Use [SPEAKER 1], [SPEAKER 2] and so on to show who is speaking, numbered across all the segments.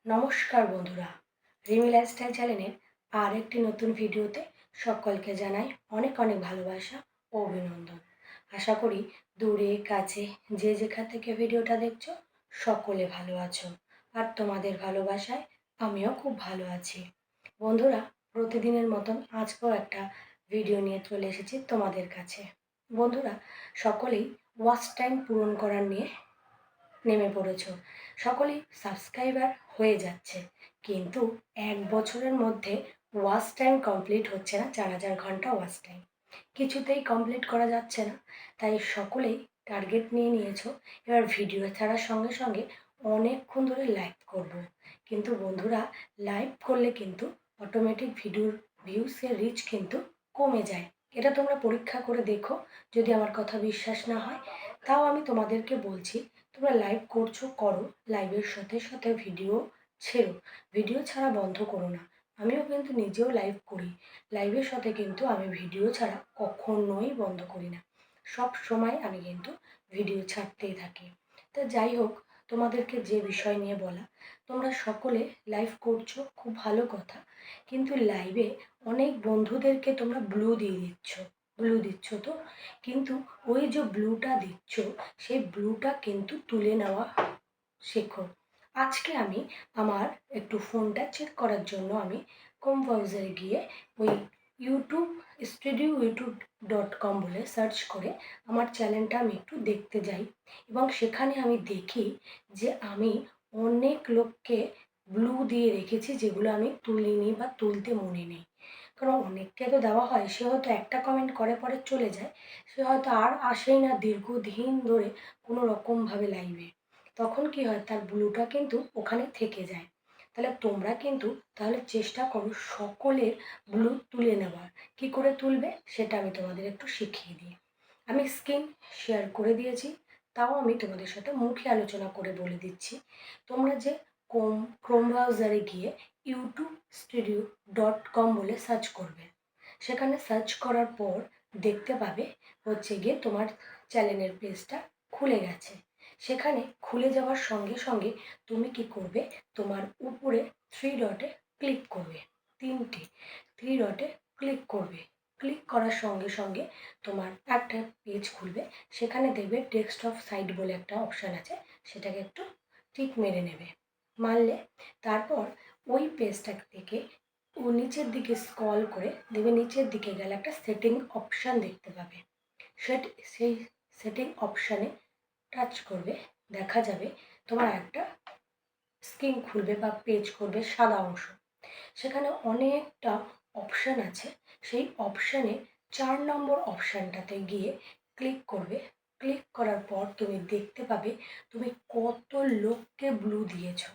[SPEAKER 1] নমস্কার বন্ধুরা, রিমি লাইফস্টাইল চ্যানেলের আর একটি নতুন ভিডিওতে সকলকে জানাই অনেক অনেক ভালোবাসা ও অভিনন্দন। আশা করি দূরে কাছে যে যেখান থেকে ভিডিওটা দেখছো সকলে ভালো আছো, আর তোমাদের ভালোবাসায় আমিও খুব ভালো আছি। বন্ধুরা, প্রতিদিনের মতন আজকেও একটা ভিডিও নিয়ে চলে এসেছি তোমাদের কাছে। বন্ধুরা, সকলেই ওয়াচ টাইম পূরণ করার নিয়ে নেমে পড়েছো, সকলেই সাবস্ক্রাইবার হয়ে যাচ্ছে, কিন্তু 1 বছরের মধ্যে ওয়াচ টাইম কমপ্লিট হচ্ছে না। 4000 ঘন্টা ওয়াচ টাইম কিছুতেই কমপ্লিট করা যাচ্ছে না। তাই সকলেই টার্গেট নিয়ে নিয়েছো, এবার ভিডিও ছাড়ার সঙ্গে সঙ্গে অনেকক্ষণ ধরে লাইভ করব। কিন্তু বন্ধুরা, লাইভ করলে কিন্তু অটোমেটিক ভিডিওর ভিউসের রিচ কিন্তু কমে যায়। এটা তোমরা পরীক্ষা করে দেখো। যদি আমার কথা বিশ্বাস না হয়, তাও আমি তোমাদেরকে বলছি, তোমরা লাইভ করছো করো, লাইভের সাথে সাথে ভিডিও ছেড়ো, ভিডিও ছাড়া বন্ধ করো না। আমিও কিন্তু নিজেও লাইভ করি, লাইভের সাথে কিন্তু আমি ভিডিও ছাড়া কখনোই বন্ধ করি না। সব সময় আমি কিন্তু ভিডিও ছাড়তেই থাকি। তো যাই হোক, তোমাদেরকে যে বিষয় নিয়ে বলা, তোমরা সকলে লাইভ করছো, খুব ভালো কথা, কিন্তু লাইভে অনেক বন্ধুদেরকে তোমরা ব্লু দিচ্ছ তো, কিন্তু ওই যে ব্লুটা দিচ্ছ, সেই ব্লুটা কিন্তু তুলে নেওয়া শেখো। আজকে আমি আমার একটু ফোনটা চেক করার জন্য আমি ক্রোম ব্রাউজারে গিয়ে ওই youtube.com বলে সার্চ করে আমার চ্যানেলটা আমি একটু দেখতে যাই, এবং সেখানে আমি দেখি যে আমি অনেক লোককে ব্লু দিয়ে রেখেছি, যেগুলো আমি তুলিনি বা তুলতে মনে নেই। কারণ অনেককে তো দেওয়া হয়, সে হয়তো একটা কমেন্ট করে পরে চলে যায়, সে হয়তো আর আসেই না দীর্ঘদিন ধরে কোনো রকমভাবে লাইভে। তখন কি হয়, তার ব্লুটা কিন্তু ওখানে থেকে যায়। তাহলে তোমরা কিন্তু তাহলে চেষ্টা করো সকলের ব্লু তুলে নেওয়ার। কি করে তুলবে সেটা আমি তোমাদের একটু শিখিয়ে দিই। আমি স্ক্রিন শেয়ার করে দিয়েছি, তাও আমি তোমাদের সাথে মুখে আলোচনা করে বলে দিচ্ছি। তোমরা যে ক্রোম ব্রাউজারে গিয়ে youtube.com বলে সার্চ করবে, সেখানে সার্চ করার পর দেখতে পাবে হচ্ছে গিয়ে তোমার চ্যানেলের পেজটা খুলে গেছে। সেখানে খুলে যাওয়ার সঙ্গে সঙ্গে তুমি কি করবে, তোমার উপরে থ্রি ডটে ক্লিক করবে, তিনটে থ্রি ডটে ক্লিক করবে। ক্লিক করার সঙ্গে সঙ্গে তোমার একটা পেজ খুলবে, সেখানে দেখবে ডেস্কটপ সাইট বলে একটা অপশান আছে, সেটাকে একটু টিক মেরে নেবে। মারলে তারপর ওই পেজটা থেকে ও নিচের দিকে স্ক্রল করে দেবে, নিচের দিকে গেলে একটা সেটিং অপশান দেখতে পাবে। সেই সেটিং অপশানে টাচ করবে, দেখা যাবে তোমার একটা স্ক্রিন খুলবে বা পেজ করবে, সাদা অংশ। সেখানে অনেকটা অপশান আছে, সেই অপশানে 4 নম্বর অপশানটাতে গিয়ে ক্লিক করবে। ক্লিক করার পর তুমি দেখতে পাবে তুমি কত লোককে ব্লু দিয়েছো।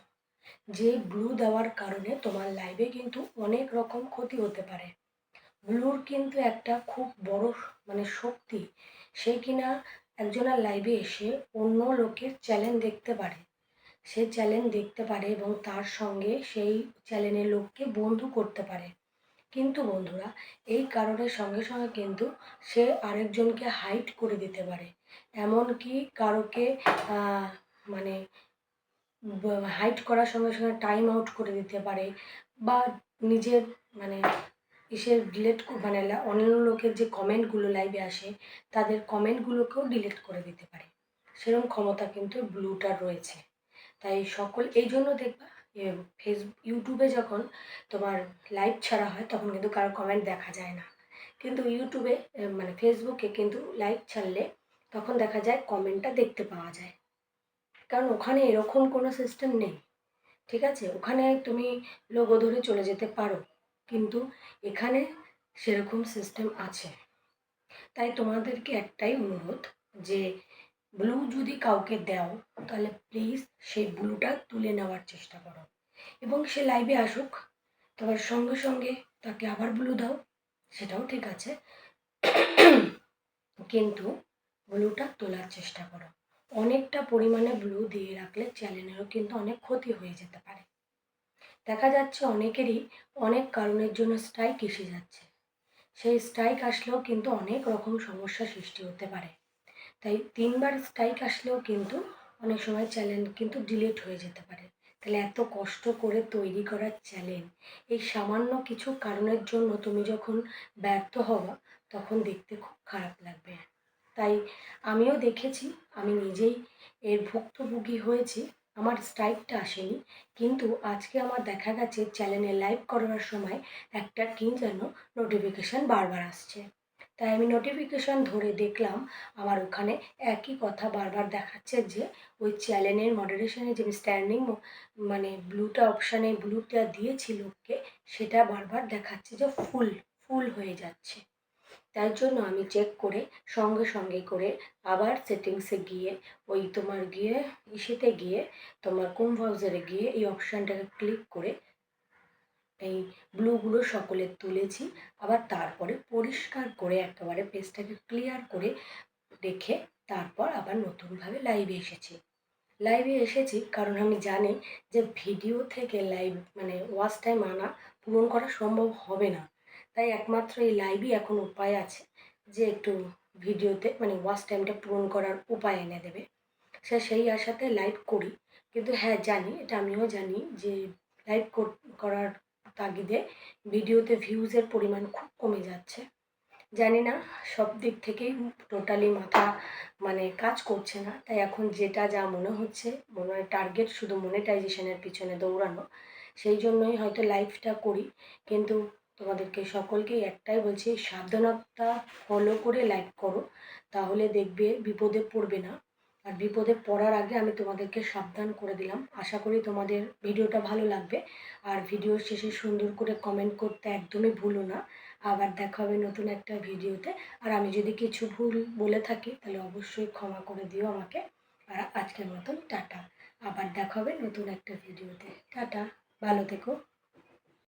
[SPEAKER 1] যে ব্লু দেওয়ার কারণে তোমার লাইভে কিন্তু অনেক রকম ক্ষতি হতে পারে। ব্লুর কিন্তু একটা খুব বড় শক্তি, সে কিনা একজনের লাইভে এসে অন্য লোকের চ্যানেল দেখতে পারে, সে চ্যানেল দেখতে পারে এবং তার সঙ্গে সেই চ্যানেলের লোককে বন্ধু করতে পারে। কিন্তু বন্ধুরা, এই কারণের সঙ্গে সঙ্গে কিন্তু সে আরেকজনকে হাইড করে দিতে পারে, এমনকি কারোকে মানে হাইড করার সঙ্গে সঙ্গে টাইম আউট করে দিতে পারে, বা নিজের ইসে ডিলেট অন্য লোকের যে কমেন্টগুলো লাইভে আসে, তাদের কমেন্টগুলোকেও ডিলিট করে দিতে পারে। সেরকম ক্ষমতা কিন্তু ব্লুটার রয়েছে। তাই সকল এই জন্য দেখবা ইউটিউবে যখন তোমার লাইভ ছাড়া হয়, তখন কিন্তু কারো কমেন্ট দেখা যায় না, কিন্তু ইউটিউবে ফেসবুকে কিন্তু লাইভ ছাড়লে তখন দেখা যায় কমেন্টটা দেখতে পাওয়া যায়। কারণ ওখানে এরকম কোনো সিস্টেম নেই, ঠিক আছে? ওখানে তুমি লোগো ধরে চলে যেতে পারো, কিন্তু এখানে সেরকম সিস্টেম আছে। তাই তোমাদেরকে একটাই অনুরোধ, যে ব্লু যদি কাউকে দাও, তাহলে প্লিজ সেই ব্লুটা তুলে নেওয়ার চেষ্টা করো, এবং সে লাইভে আসুক, তার সঙ্গে সঙ্গে তাকে আবার ব্লু দাও, সেটাও ঠিক আছে, কিন্তু ব্লুটা তোলার চেষ্টা করো। অনেকটা পরিমাণে ব্লু দিয়ে রাখলে চ্যানেলেরও কিন্তু অনেক ক্ষতি হয়ে যেতে পারে। দেখা যাচ্ছে অনেকেরই অনেক কারণের জন্য স্ট্রাইক এসে যাচ্ছে, সেই স্ট্রাইক আসলেও কিন্তু অনেক রকম সমস্যা সৃষ্টি হতে পারে। তাই 3বার স্ট্রাইক আসলেও কিন্তু অনেক সময় চ্যানেল কিন্তু ডিলিট হয়ে যেতে পারে। তাহলে এত কষ্ট করে তৈরি করা চ্যানেল এই সামান্য কিছু কারণের জন্য তুমি যখন ব্যর্থ হবা তখন দেখতে খুব খারাপ লাগবে। তাই আমিও দেখেছি, আমি নিজেই এর ভুক্তভোগী হয়েছি। আমার স্ট্রাইকটা আসেনি, কিন্তু আজকে আমার দেখা গেছে চ্যানেলে লাইভ করার সময় একটা কী যেন নোটিফিকেশান বারবার আসছে। তাই আমি নোটিফিকেশান ধরে দেখলাম আমার ওখানে একই কথা বারবার দেখাচ্ছে যে ওই চ্যানেলের মডারেশনে যে স্ট্যান্ডিং মানে ব্লুটা অপশানে ব্লুটা দিয়েছি লোককে, সেটা বারবার দেখাচ্ছে যে ফুল ফুল হয়ে যাচ্ছে। তার জন্য আমি চেক করে সঙ্গে সঙ্গে করে আবার সেটিংসে গিয়ে ওই তোমার গিয়ে ইসেতে গিয়ে তোমার কোন ব্রাউজারে গিয়ে এই অপশানটাকে ক্লিক করে এই ব্লুগুলো সকলের তুলেছি। আবার তারপরে পরিষ্কার করে একেবারে পেজটাকে ক্লিয়ার করে রেখে তারপর আবার নতুনভাবে লাইভে এসেছি। লাইভে এসেছি কারণ আমি জানি যে ভিডিও থেকে লাইভ মানে ওয়াচ টাইম আনা পূরণ করা সম্ভব হবে না। তাই একমাত্র এই লাইভই এখন উপায় আছে যে একটু ভিডিওতে মানে ওয়াচ টাইমটা পূরণ করার উপায় এনে দেবে। সেই আশাতে লাইভ করি। কিন্তু হ্যাঁ, জানি, এটা আমিও জানি যে লাইভ করার তাগিদে ভিডিওতে ভিউজের পরিমাণ খুব কমে যাচ্ছে। জানি না, সব দিক থেকেই টোটালি মাথা মানে কাজ করছে না। তাই এখন যেটা যা মনে হচ্ছে, মনে হয় টার্গেট শুধু মনিটাইজেশনের পিছনে দৌড়ানো। সেই জন্যই হয়তো লাইভটা করি। কিন্তু তোমাদেরকে সকলকেই একটাই বলছি, সাবধানতা ফলো করে লাইভ করো, তাহলে দেখবে বিপদে পড়বে না। আর বিপদে পড়ার আগে আমি তোমাদেরকে সাবধান করে দিলাম। আশা করি তোমাদের ভিডিওটা ভালো লাগবে। আর ভিডিওর শেষে সুন্দর করে কমেন্ট করতে একদমই ভুলো না। আবার দেখা হবে নতুন একটা ভিডিওতে। আর আমি যদি কিছু ভুল বলে থাকি তাহলে অবশ্যই ক্ষমা করে দিও আমাকে। আর আজকের মতন টাটা। আবার দেখা হবে নতুন একটা ভিডিওতে। টাটা, ভালো থেকো।